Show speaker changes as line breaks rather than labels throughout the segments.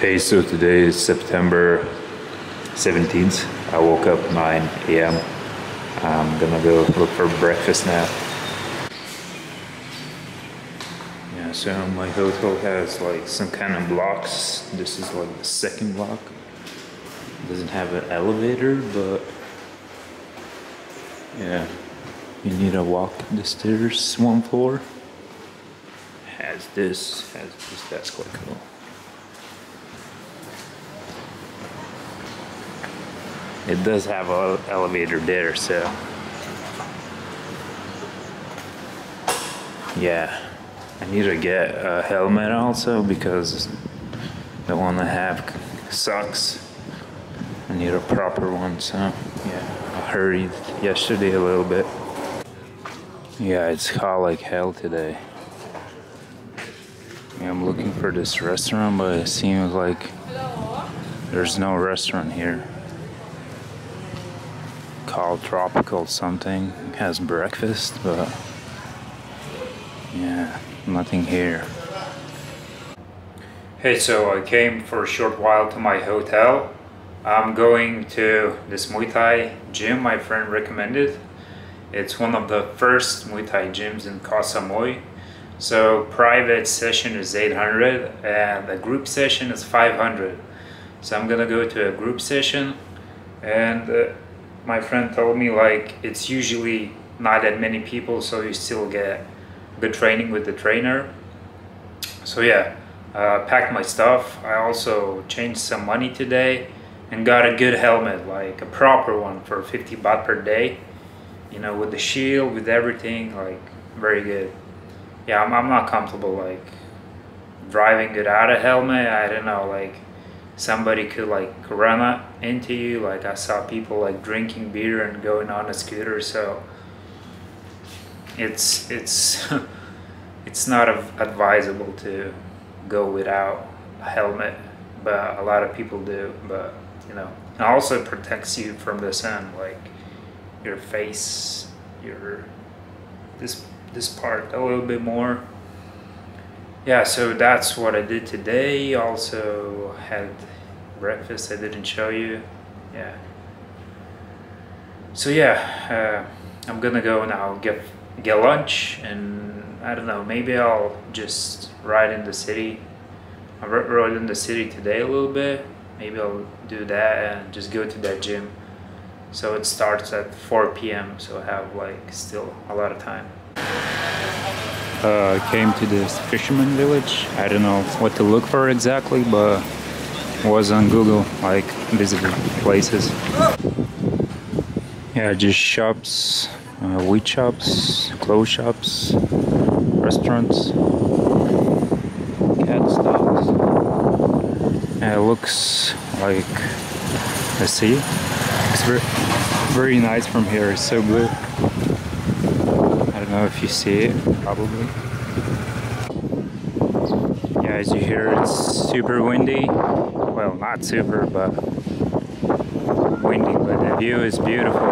Hey, so today is September 17th. I woke up 9 a.m. I'm gonna go look for breakfast now. Yeah, so my hotel has like some kind of blocks. This is like the second block. It doesn't have an elevator, but yeah, you need to walk the stairs one floor. Has this, that's quite cool. It does have an elevator there, so yeah, I need to get a helmet also because the one I have sucks. I need a proper one, so yeah, I hurried yesterday a little bit. Yeah, it's hot like hell today. Yeah, I'm looking for this restaurant, but it seems like there's no restaurant here. Called Tropical something. It has breakfast, but yeah, nothing here. Hey, so I came for a short while to my hotel. I'm going to this Muay Thai gym my friend recommended. It's one of the first Muay Thai gyms in Koh Samui. So private session is 800 and the group session is 500. So I'm gonna go to a group session, and my friend told me like it's usually not that many people, so you still get good training with the trainer. So yeah, packed my stuff. I also changed some money today and got a good helmet, like a proper one for 50 baht per day. You know, with the shield, with everything, like very good. Yeah, I'm not comfortable like driving without a helmet. I don't know, like somebody could like run into you. Like I saw people like drinking beer and going on a scooter, so it's it's not advisable to go without a helmet, but a lot of people do. But you know, it also protects you from the sun, like your face, your this part a little bit more. Yeah, so that's what I did today. Also had breakfast I didn't show you. Yeah. So yeah, I'm gonna go now get lunch, and I don't know, maybe I'll just ride in the city. I rode in the city today a little bit. Maybe I'll do that and just go to that gym. So it starts at 4 p.m. so I have like still a lot of time. Came to this fisherman village. I don't know what to look for exactly, but was on Google, like visited places. Yeah, just shops, wheat shops, clothes shops, restaurants, cat stalls. Yeah, it looks like the sea. It's very nice from here. It's so blue. I don't know if you see it, probably. Yeah, as you hear, it's super windy. Well, not super, but windy, but the view is beautiful.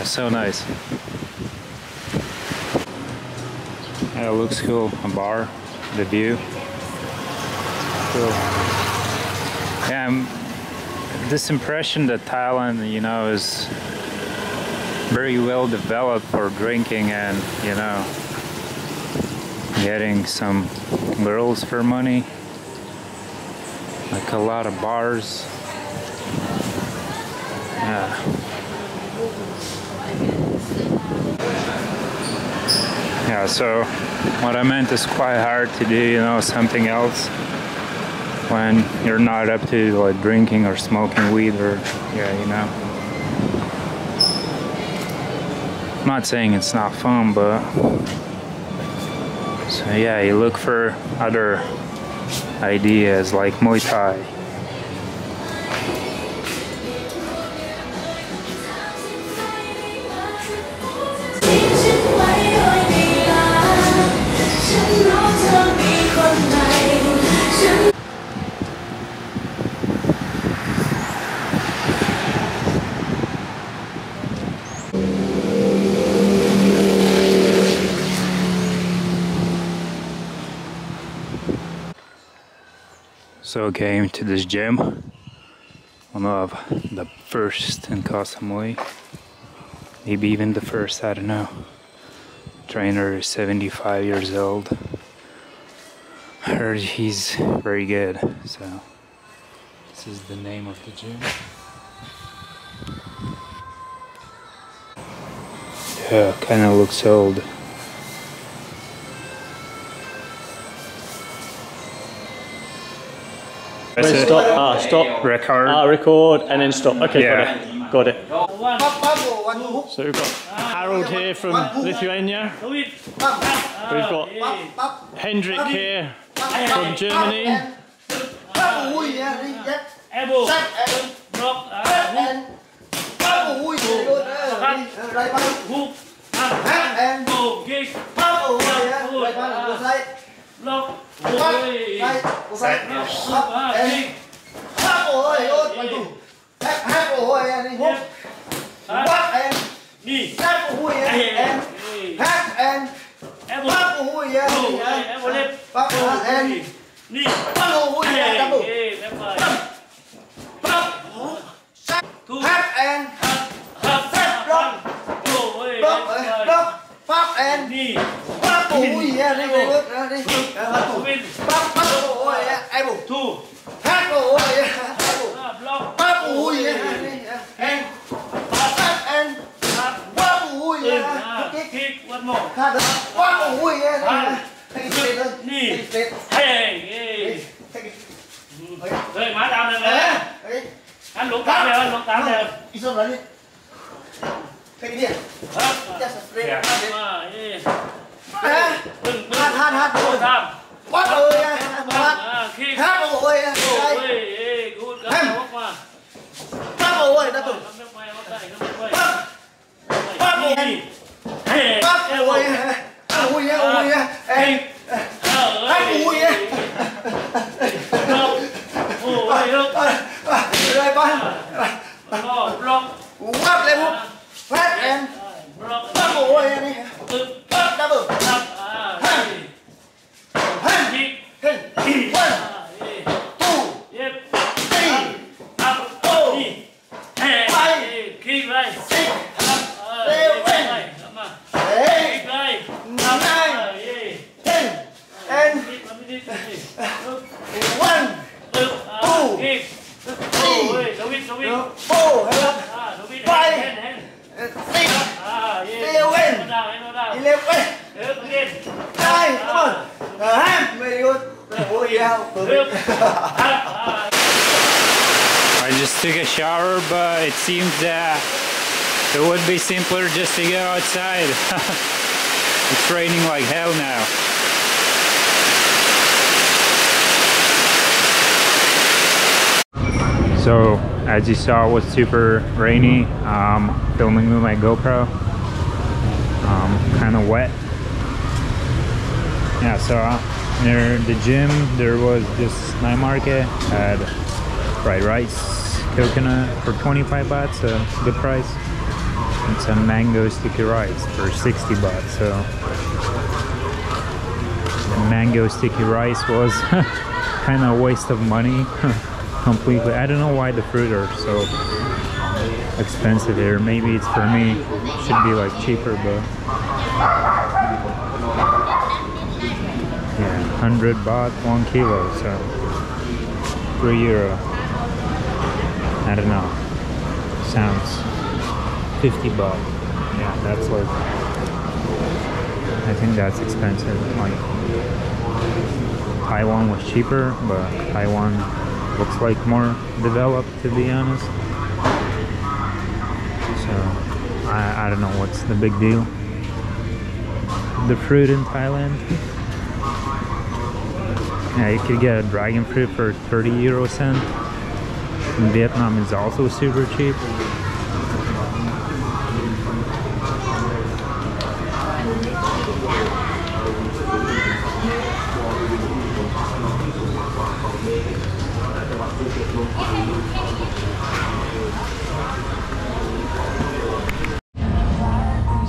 So nice. Yeah, it looks cool. A bar, the view. Cool. Yeah, this impression that Thailand, you know, is very well developed for drinking and, you know, getting some girls for money. Like a lot of bars. Yeah. Yeah, so what I meant is quite hard to do, you know, something else when you're not up to like drinking or smoking weed or, yeah, you know. I'm not saying it's not fun, but so yeah, you look for other ideas like Muay Thai. also came to this gym, one of the first in Koh Samui, maybe even the first, I don't know. Trainer is 75 years old. I heard he's very good, so this is the name of the gym. Yeah, kind of looks old.
Stop. Stop.
Record.
Record and then stop. Okay,
Yeah.
got it. So we've got Harold here from Lithuania. We've got Hendrik here from Germany.
Rồi má đau này anh luộc tám đều, anh luộc tám đều. Đi xuống rồi đi. Cái gì? Chắc spray. Hát. Quá ơi. Hát ơi.
I just took a shower, but it seems that it would be simpler just to go outside. It's raining like hell now. So, as you saw, it was super rainy. Filming with my GoPro. Kind of wet. Yeah, so near the gym there was this night market, had fried rice, coconut for 25 bahts, a good price, and some mango sticky rice for 60 bahts. So the mango sticky rice was kind of a waste of money completely. I don't know why the fruit are so expensive here. Maybe it's for me, it should be like cheaper, but yeah, 100 baht 1 kilo, so €3. I don't know, sounds 50 baht. Yeah, that's like, I think that's expensive. Like Taiwan was cheaper, but Taiwan looks like more developed, to be honest. So I don't know what's the big deal. The fruit in Thailand. Yeah, you could get a dragon fruit for 30 cents. In Vietnam is also super cheap.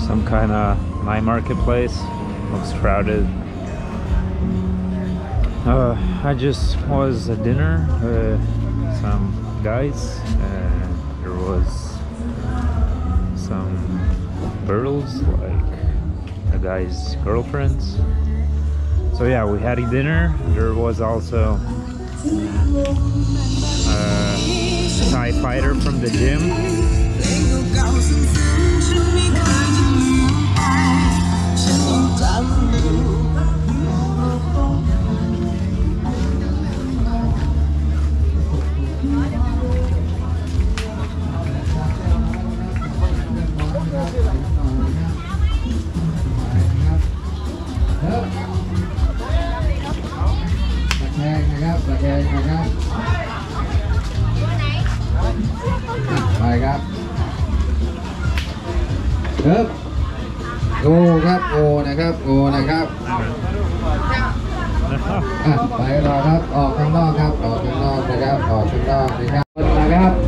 Some kind of night marketplace. Looks crowded. I just was at dinner with some guys. There was some girls, like a guy's girlfriends. So yeah, we had a dinner. There was also a Thai fighter from the gym.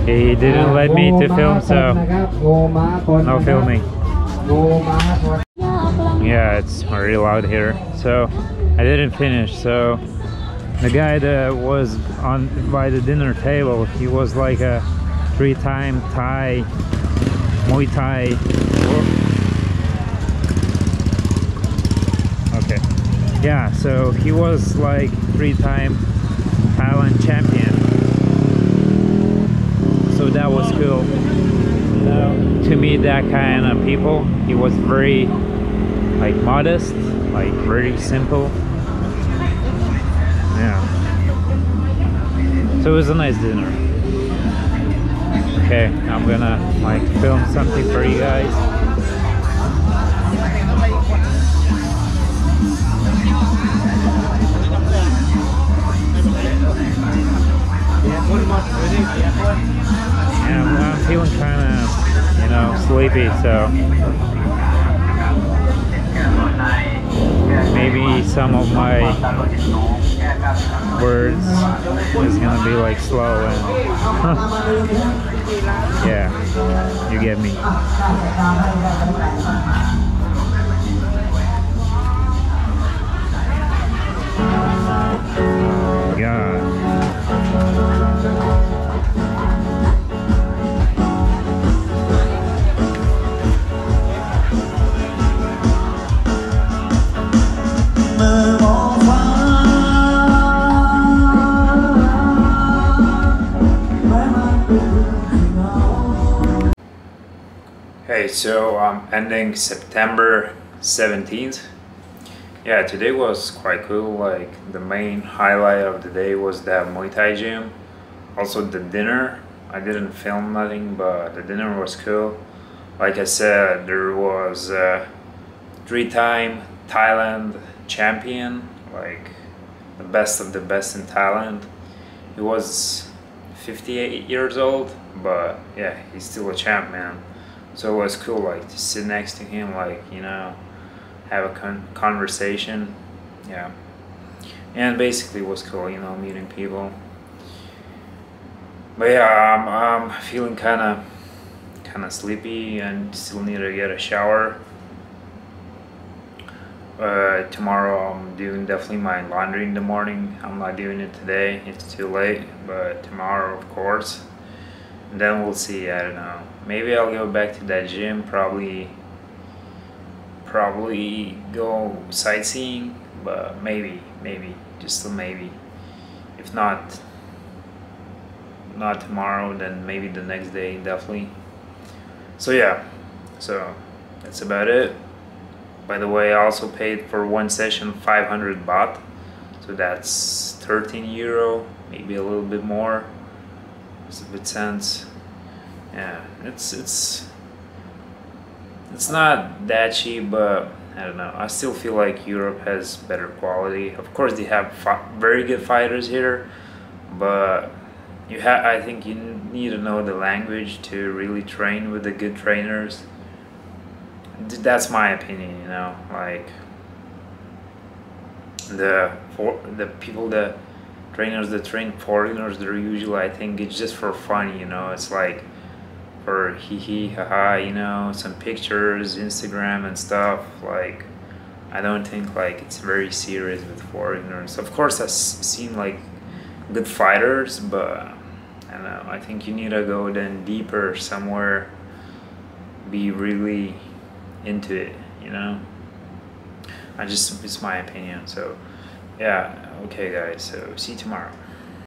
He didn't let me to film, so no filming. Yeah, it's really loud here, so I didn't finish. So the guy that was by the dinner table, he was like a 3-time Thai, Muay Thai. Okay, yeah, so he was like 3-time Thailand champion. So that was cool. To meet that kind of people, he was very like modest, like very simple. Yeah. So it was a nice dinner. Okay, I'm gonna like film something for you guys. Yeah, I'm feeling kind of, you know, sleepy, so maybe some of my words is gonna be like slow and yeah, you get me. God. Hey, so I'm ending September 17th. Yeah, today was quite cool. Like the main highlight of the day was that Muay Thai gym. Also the dinner. I didn't film nothing, but the dinner was cool. Like I said, there was a 3-time Thailand champion, like the best of the best in Thailand. He was 58 years old, but yeah, he's still a champ, man. So it was cool, like to sit next to him, like, you know, have a conversation. Yeah, and basically it was cool, you know, meeting people. But yeah, I'm feeling kind of sleepy and still need to get a shower. Tomorrow I'm doing definitely my laundry in the morning. I'm not doing it today, it's too late, but tomorrow of course. And then we'll see, I don't know. Maybe I'll go back to that gym, probably go sightseeing, but maybe, just a maybe. If not tomorrow, then maybe the next day, definitely. So yeah, so that's about it. By the way, I also paid for one session 500 baht, so that's 13 euro, maybe a little bit more. It's a bit cents. Yeah, it's not that cheap, but I don't know. I still feel like Europe has better quality. Of course, they have very good fighters here, but I think you need to know the language to really train with the good trainers. That's my opinion, you know. Like the people, the trainers that train foreigners, they're usually, I think it's just for fun, you know. It's like for hee hee ha ha, you know, some pictures, Instagram and stuff. Like I don't think like it's very serious with foreigners. Of course, I've seen like good fighters, but I don't know. I think you need to go then deeper somewhere, be really into it, you know. It's my opinion. So yeah, okay guys, so see you tomorrow.